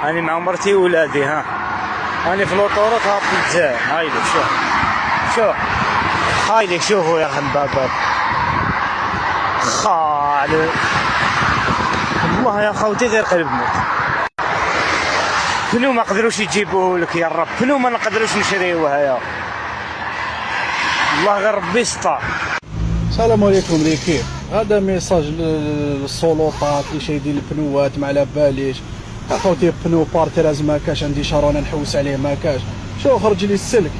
راني مع مرتي وولادي. ها راني في لوطوروط هابط الجزائر. هايلك شوف هايلك شوفوا يا خنبابات خالد والله يا خوتي غير قلب موت. شنو ما قدروش يجيبوه لك يا رب، شنو ما نقدروش نشريوها يا الله غير ربي يستر. السلام عليكم ليكيب. هذا ميساج للسلطات اللي شايدين البنوات ما على باليش. اخوتي بنو بارتيراز ما كاش، عندي شهر وانا نحوس عليه ما كاش. شو خرج لي السلك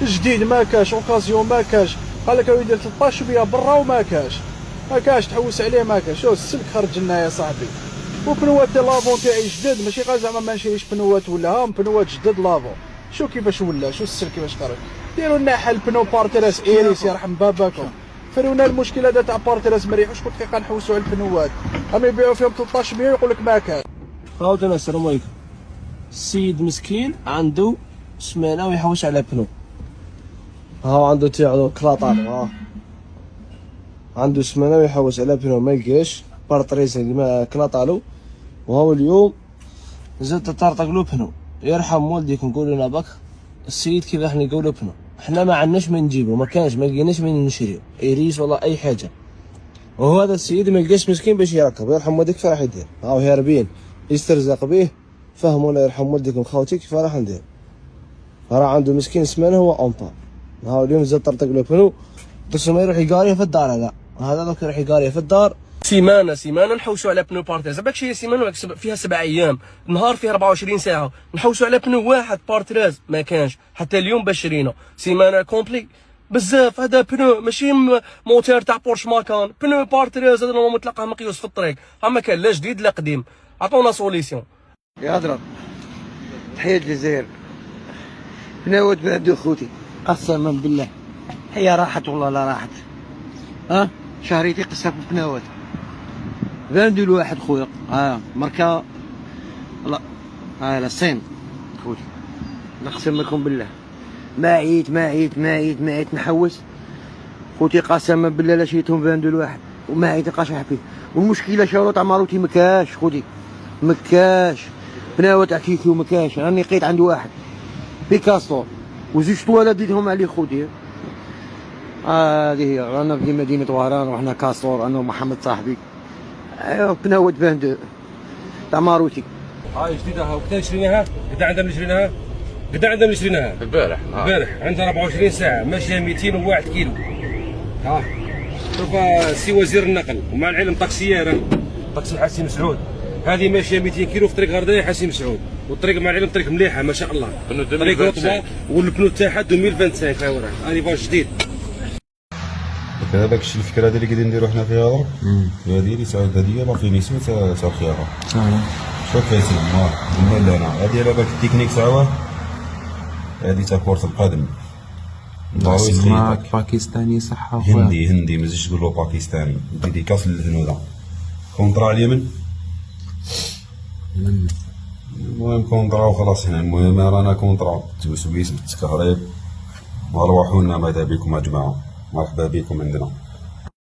جديد ما كاش، اوكازيون ما كاش، قال لك يدير 13 بيا برا وما كاش تحوس عليه ما كاش. شو السلك خرج لنا يا صاحبي. وبنوات لافون تاعي جدد، ماشي غير زعما ما نشريش بنوات ولا ها بنوات جدد لافون. شو كيفاش ولا، شو السلك كيفاش خرج. ديروا لنا حل بنو بارتيراز ايريس يرحم باباكم. فريونا المشكله هذا تاع بارتيراز ما ريحوش كل دقيقه نحوسوا على البنوات، اما يبيعوا فيهم 13 مليون يقول لك ما كان. خوتنا السلام عليكم. السيد مسكين عنده سمانه ويحوس على بنو. ها عنده تاعو كلاطار، عنده سمانه ويحوس على بنو ما لقاش بارتريز ما كلاطالو. وهو اليوم زاد تطرطق له بنو. يرحم والديك نقولوا لنا باك السيد كيف احنا نقولوا بنو، احنا ما عندناش من نجيبو، ما كانش ما لقيناش من نشريو ايريس ولا اي حاجه. وهو هذا السيد ما لقاش مسكين باش يركب، يرحم والديك كيف راح يدير. هاو هاربين يسترزق به. فهموا الله يرحم والديكم خوتي كيف راح ندير. راه عنده مسكين سمانه هو اونطا. هاو اليوم زاد طرطق له بنو، بس ما يروح يقاريه في الدار. هذا دوك يروح يقاريه في الدار. سيمانه نحوسوا على بنو بارتيراز. باك هي سيمانه فيها 7 ايام، نهار فيه 24 ساعه، نحوسوا على بنو واحد بارتيراز ما كانش حتى اليوم باش شرينا. سيمانه كومبلي بزاف. هذا بنو ماشي موتور تاع بورش ما كان، بنو بارتيراز هذا نورمال تلقاه مقيوس في الطريق، اما كان لا جديد لا قديم. عطونا سوليسيون يا هضره. تحية الجزائر. بناوت بعدو خوتي قسما بالله هي راحت والله لا راحت. شهريتي قصها بناوت باندو الواحد خويا. ماركا لا لا الصين خوتي نقسم لكم بالله ما عييت نحوس خوتي قسما بالله لا شريتهم باندو الواحد وما عييت نلقاش فيه. والمشكله شروط تاع ماروتي مكاش خوتي مكاش. بناوت عكيكي ومكاش. راني لقيت عند واحد بيكاسو وزوج طوالة ديتهم عليه خوتي. هذه هي. رانا في مدينة وهران وحنا كاسور انا ومحمد صاحبي. بناوت باند تاع ماروتي. هاي جديدة. ها وقتاش شريناها؟ قد عندنا شريناها؟ البارح عندها 24 ساعة ماشية 201 كيلو. شوف سي وزير النقل ومع العلم طاكسية طاكسي حسين مسعود. هذه ماشية 200 كيلو في طريق غرداية حسين مسعود، والطريق مع العلم طريق مليحة ما شاء الله. طريق رطبة والبنو تاعها 2025. هاي وراه انيفاج جديد. هذاك الشيء الفكره هذه اللي قاعدين نديرو حنا فيها ضرب. هذه اللي ساعد هذه لا فينيسيون تاع الخياره. شوف فايتين المال هنا هذه على بالك التكنيك تاعها هذه تاع كرة القدم. باكستاني صح. هندي ما تزيدش تقول له باكستاني. ديديكاس للهنوده كونترا اليمن. المهم كونترا وخلاص. هنا المهم رانا كونترا سويس بالتكهريب. وارواحونا ماذا بكم يا جماعه، مرحبا بكم عندنا.